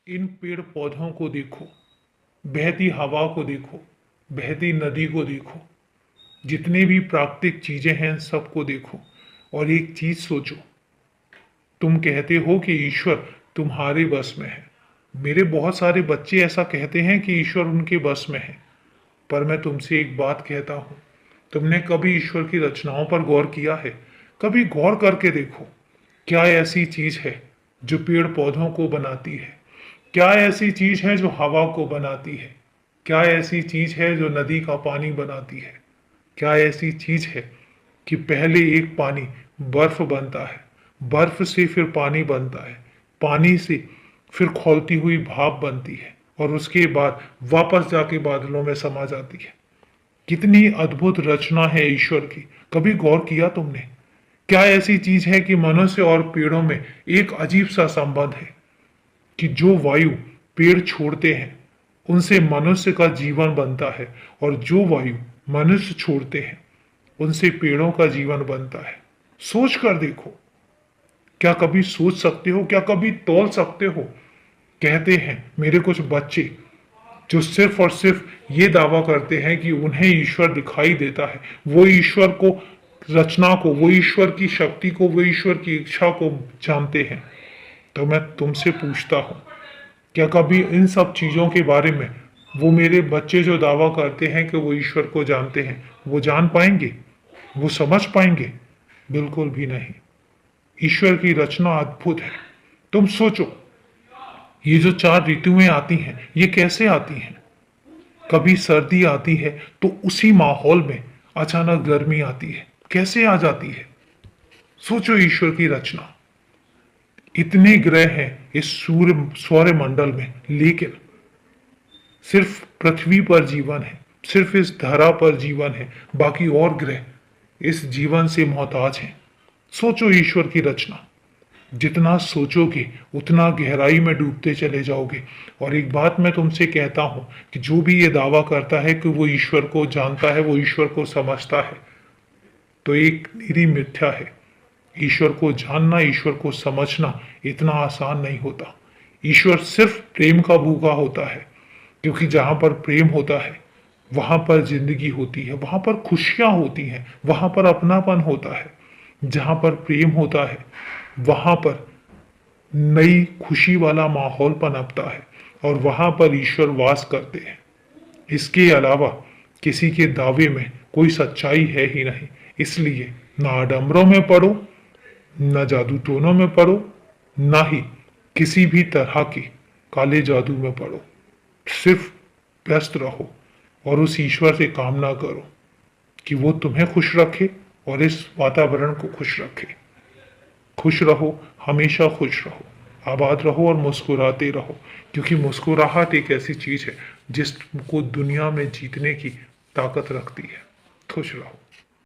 इन पेड़ पौधों को देखो, बहती हवा को देखो, बहती नदी को देखो, जितनी भी प्राकृतिक चीजें हैं सबको देखो और एक चीज सोचो। तुम कहते हो कि ईश्वर तुम्हारे बस में है। मेरे बहुत सारे बच्चे ऐसा कहते हैं कि ईश्वर उनके बस में है। पर मैं तुमसे एक बात कहता हूं, तुमने कभी ईश्वर की रचनाओं पर गौर किया है? कभी गौर करके देखो, क्या ऐसी चीज है जो पेड़ पौधों को बनाती है? क्या ऐसी चीज है जो हवा को बनाती है? क्या ऐसी चीज है जो नदी का पानी बनाती है? क्या ऐसी चीज है कि पहले एक पानी बर्फ बनता है, बर्फ से फिर पानी बनता है, पानी से फिर खौलती हुई भाप बनती है और उसके बाद वापस जाके बादलों में समा जाती है। कितनी अद्भुत रचना है ईश्वर की, कभी गौर किया तुमने? क्या ऐसी चीज है कि मनुष्य और पेड़ों में एक अजीब सा संबंध है कि जो वायु पेड़ छोड़ते हैं उनसे मनुष्य का जीवन बनता है और जो वायु मनुष्य छोड़ते हैं उनसे पेड़ों का जीवन बनता है। सोच कर देखो, क्या कभी सोच सकते हो, क्या कभी तौल सकते हो? कहते हैं मेरे कुछ बच्चे जो सिर्फ और सिर्फ ये दावा करते हैं कि उन्हें ईश्वर दिखाई देता है, वो ईश्वर को, रचना को, वो ईश्वर की शक्ति को, वो ईश्वर की इच्छा को जानते हैं। तो मैं तुमसे पूछता हूं, क्या कभी इन सब चीजों के बारे में वो मेरे बच्चे जो दावा करते हैं कि वो ईश्वर को जानते हैं, वो जान पाएंगे? वो समझ पाएंगे? बिल्कुल भी नहीं। ईश्वर की रचना अद्भुत है। तुम सोचो, ये जो 4 ऋतुएं आती हैं ये कैसे आती हैं? कभी सर्दी आती है तो उसी माहौल में अचानक गर्मी आती है, कैसे आ जाती है? सोचो ईश्वर की रचना। इतने ग्रह हैं इस सौर मंडल में, लेकिन सिर्फ पृथ्वी पर जीवन है, सिर्फ इस धरा पर जीवन है, बाकी और ग्रह इस जीवन से मोहताज हैं। सोचो ईश्वर की रचना। जितना सोचोगे उतना गहराई में डूबते चले जाओगे। और एक बात मैं तुमसे कहता हूं कि जो भी ये दावा करता है कि वो ईश्वर को जानता है, वो ईश्वर को समझता है, तो एक निरी मिथ्या है। ईश्वर को जानना, ईश्वर को समझना इतना आसान नहीं होता। ईश्वर सिर्फ प्रेम का भूखा होता है, क्योंकि जहां पर प्रेम होता है वहां पर जिंदगी होती है, वहां पर खुशियां होती हैं, वहां पर अपनापन होता है। जहां पर प्रेम होता है वहां पर नई खुशी वाला माहौल पनपता है और वहां पर ईश्वर वास करते हैं। इसके अलावा किसी के दावे में कोई सच्चाई है ही नहीं। इसलिए ना आडंबरों में पड़ो, न जादू टोनों में पड़ो, ना ही किसी भी तरह के काले जादू में पड़ो। सिर्फ व्यस्त रहो और उस ईश्वर से कामना करो कि वो तुम्हें खुश रखे और इस वातावरण को खुश रखे। खुश रहो, हमेशा खुश रहो, आबाद रहो और मुस्कुराते रहो, क्योंकि मुस्कुराहट एक ऐसी चीज है जिसको दुनिया में जीतने की ताकत रखती है। खुश रहो।